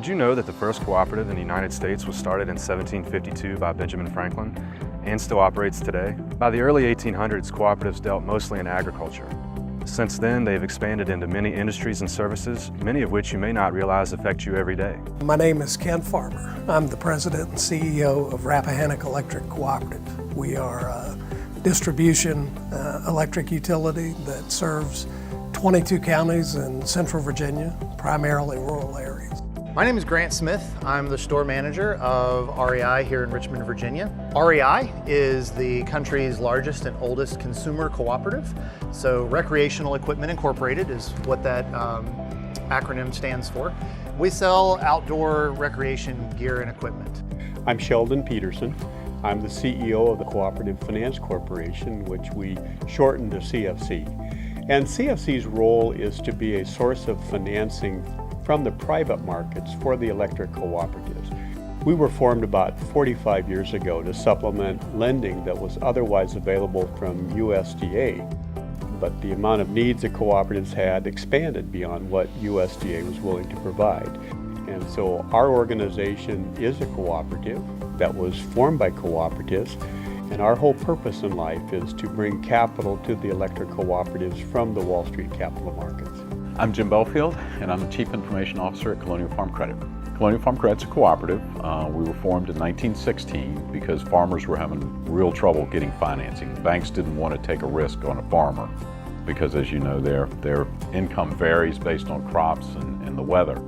Did you know that the first cooperative in the United States was started in 1752 by Benjamin Franklin and still operates today? By the early 1800s, cooperatives dealt mostly in agriculture. Since then, they've expanded into many industries and services, many of which you may not realize affect you every day. My name is Ken Farmer. I'm the president and CEO of Rappahannock Electric Cooperative. We are a distribution electric utility that serves 22 counties in central Virginia, primarily rural areas. My name is Grant Smith. I'm the store manager of REI here in Richmond, Virginia. REI is the country's largest and oldest consumer cooperative. So Recreational Equipment Incorporated is what that acronym stands for. We sell outdoor recreation gear and equipment. I'm Sheldon Peterson. I'm the CEO of the Cooperative Finance Corporation, which we shortened to CFC. And CFC's role is to be a source of financing from the private markets for the electric cooperatives. We were formed about 45 years ago to supplement lending that was otherwise available from USDA, but the amount of needs that cooperatives had expanded beyond what USDA was willing to provide. And so our organization is a cooperative that was formed by cooperatives, and our whole purpose in life is to bring capital to the electric cooperatives from the Wall Street capital markets. I'm Jim Belfield, and I'm the Chief Information Officer at Colonial Farm Credit. Colonial Farm Credit's a cooperative. We were formed in 1916 because farmers were having real trouble getting financing. Banks didn't want to take a risk on a farmer because, as you know, their income varies based on crops and the weather.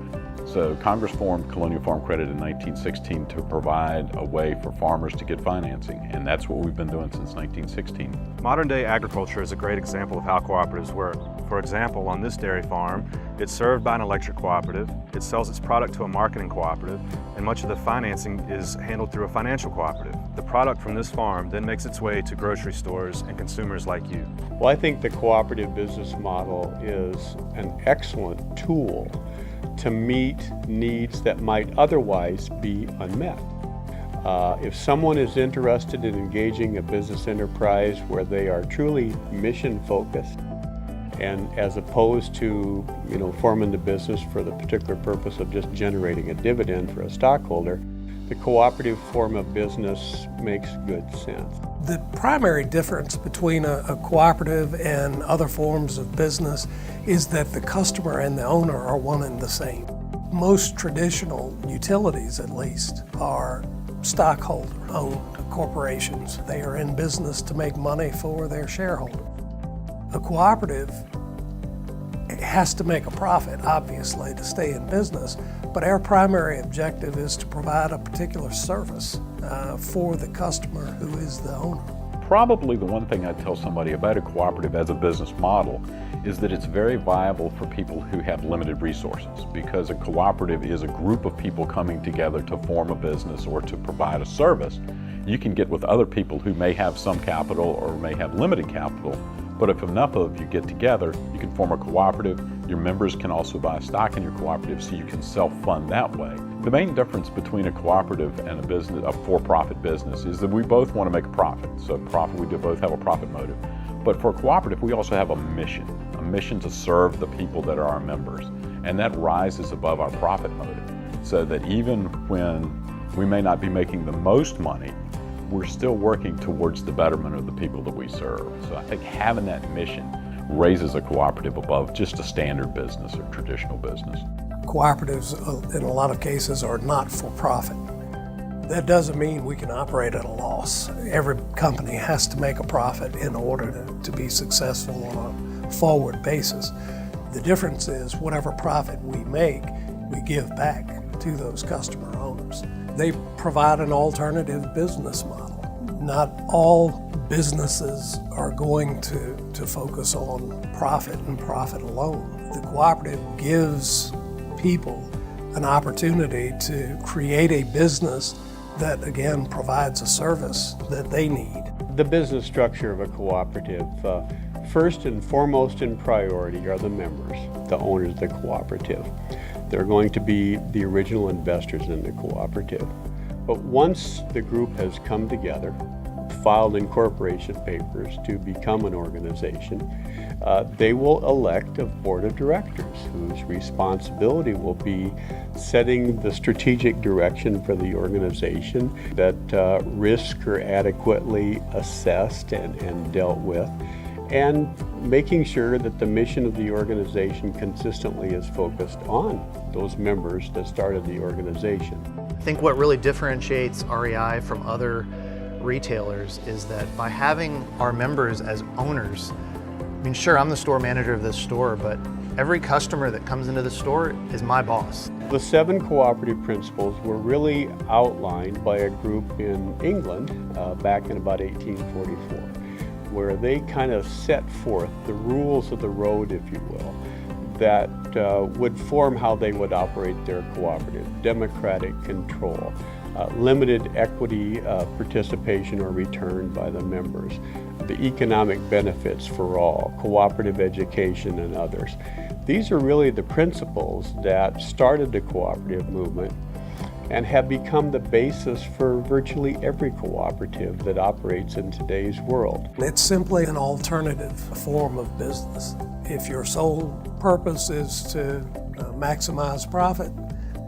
So Congress formed Colonial Farm Credit in 1916 to provide a way for farmers to get financing, and that's what we've been doing since 1916. Modern day agriculture is a great example of how cooperatives work. For example, on this dairy farm, it's served by an electric cooperative, it sells its product to a marketing cooperative, and much of the financing is handled through a financial cooperative. The product from this farm then makes its way to grocery stores and consumers like you. Well, I think the cooperative business model is an excellent tool to meet needs that might otherwise be unmet. If someone is interested in engaging a business enterprise where they are truly mission focused, and as opposed to forming the business for the particular purpose of just generating a dividend for a stockholder, the cooperative form of business makes good sense. The primary difference between a cooperative and other forms of business is that the customer and the owner are one and the same. Most traditional utilities, at least, are stockholder-owned corporations. They are in business to make money for their shareholders. A cooperative has to make a profit, obviously, to stay in business, but our primary objective is to provide a particular service for the customer who is the owner. Probably the one thing I'd tell somebody about a cooperative as a business model is that it's very viable for people who have limited resources, because a cooperative is a group of people coming together to form a business or to provide a service. You can get with other people who may have some capital or may have limited capital, but if enough of you get together, you can form a cooperative. Your members can also buy stock in your cooperative, so you can self-fund that way. The main difference between a cooperative and a business, a for-profit business, is that we both want to make a profit. So we do both have a profit motive. But for a cooperative, we also have a mission to serve the people that are our members. And that rises above our profit motive, so that even when we may not be making the most money, we're still working towards the betterment of the people that we serve. So I think having that mission raises a cooperative above just a standard business or traditional business. Cooperatives, in a lot of cases, are not for profit. That doesn't mean we can operate at a loss. Every company has to make a profit in order to be successful on a forward basis. The difference is whatever profit we make, we give back to those customer owners. They provide an alternative business model. Not all businesses are going to focus on profit and profit alone. The cooperative gives people an opportunity to create a business that, again, provides a service that they need. The business structure of a cooperative, first and foremost in priority are the members, the owners of the cooperative. They're going to be the original investors in the cooperative. But once the group has come together, filed incorporation papers to become an organization, they will elect a board of directors whose responsibility will be setting the strategic direction for the organization, that risks are adequately assessed and dealt with, and making sure that the mission of the organization consistently is focused on those members that started the organization. I think what really differentiates REI from other retailers is that by having our members as owners, I mean, sure, I'm the store manager of this store, but every customer that comes into the store is my boss. The 7 cooperative principles were really outlined by a group in England back in about 1844, where they kind of set forth the rules of the road, if you will, that would form how they would operate their cooperative. Democratic control, limited equity participation or return by the members, the economic benefits for all, cooperative education, and others. These are really the principles that started the cooperative movement and have become the basis for virtually every cooperative that operates in today's world. It's simply an alternative form of business. If your sole purpose is to maximize profit,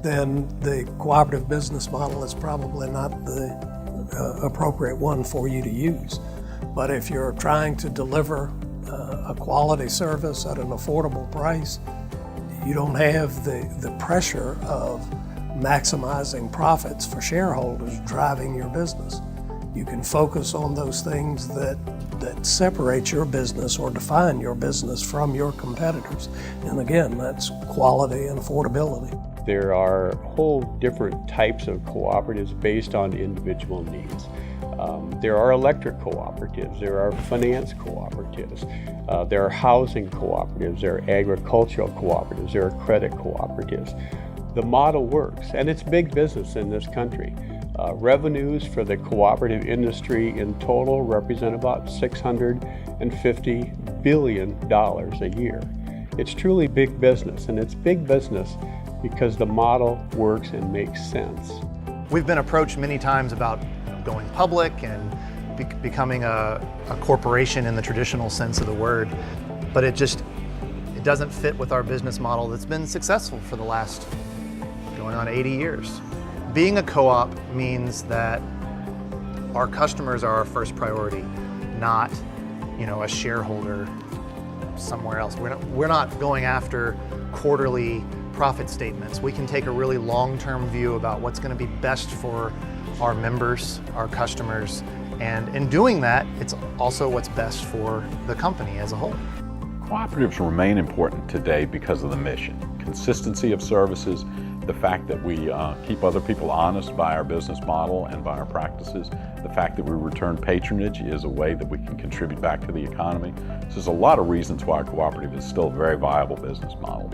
then the cooperative business model is probably not the appropriate one for you to use. But if you're trying to deliver a quality service at an affordable price, you don't have the pressure of maximizing profits for shareholders driving your business. You can focus on those things that separate your business or define your business from your competitors. And again, that's quality and affordability. There are whole different types of cooperatives based on individual needs. There are electric cooperatives, there are finance cooperatives, there are housing cooperatives, there are agricultural cooperatives, there are credit cooperatives. The model works, and it's big business in this country. Revenues for the cooperative industry in total represent about $650 billion a year. It's truly big business, and it's big business because the model works and makes sense. We've been approached many times about going public and becoming a corporation in the traditional sense of the word, but it doesn't fit with our business model that's been successful for the last going on 80 years. Being a co-op means that our customers are our first priority, not, a shareholder somewhere else. We're not going after quarterly profit statements. We can take a really long-term view about what's going to be best for our members, our customers, and in doing that, it's also what's best for the company as a whole. Cooperatives remain important today because of the mission, consistency of services, the fact that we keep other people honest by our business model and by our practices, the fact that we return patronage is a way that we can contribute back to the economy. So there's a lot of reasons why a cooperative is still a very viable business model.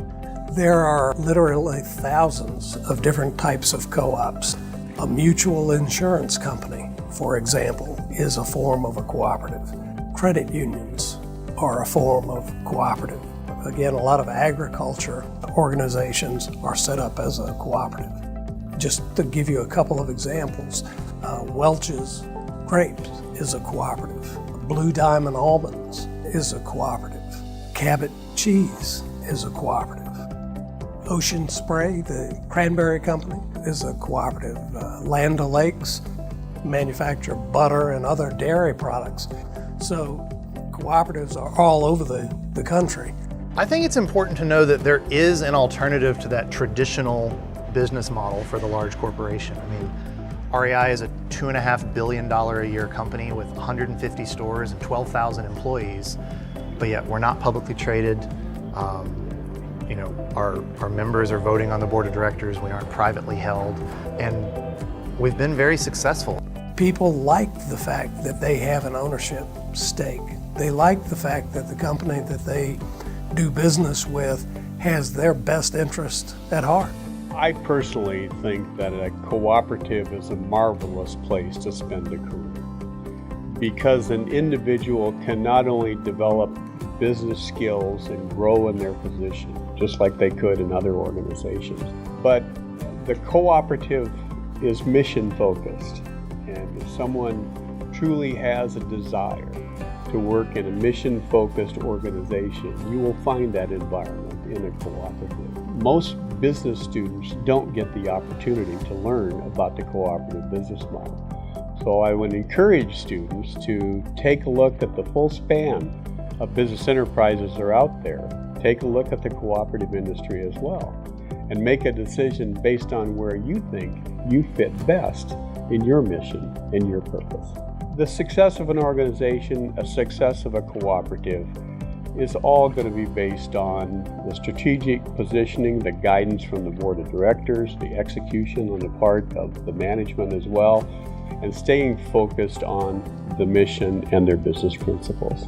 There are literally thousands of different types of co-ops. A mutual insurance company, for example, is a form of a cooperative. Credit unions are a form of cooperative. Again, a lot of agriculture organizations are set up as a cooperative. Just to give you a couple of examples, Welch's Grapes is a cooperative. Blue Diamond Almonds is a cooperative. Cabot Cheese is a cooperative. Ocean Spray, the cranberry company, is a cooperative. Land O'Lakes manufacture butter and other dairy products. So cooperatives are all over the country. I think it's important to know that there is an alternative to that traditional business model for the large corporation. I mean, REI is a $2.5 billion a year company with 150 stores and 12,000 employees, but yet we're not publicly traded. Our members are voting on the board of directors. We aren't privately held, and we've been very successful. People like the fact that they have an ownership stake. They like the fact that the company that they do business with has their best interest at heart. I personally think that a cooperative is a marvelous place to spend a career because an individual can not only develop business skills and grow in their position, just like they could in other organizations, but the cooperative is mission focused. And if someone truly has a desire to work in a mission-focused organization, you will find that environment in a cooperative. Most business students don't get the opportunity to learn about the cooperative business model. So I would encourage students to take a look at the full span of business enterprises that are out there. Take a look at the cooperative industry as well, and make a decision based on where you think you fit best in your mission and your purpose. The success of an organization, a success of a cooperative, is all going to be based on the strategic positioning, the guidance from the board of directors, the execution on the part of the management as well, and staying focused on the mission and their business principles.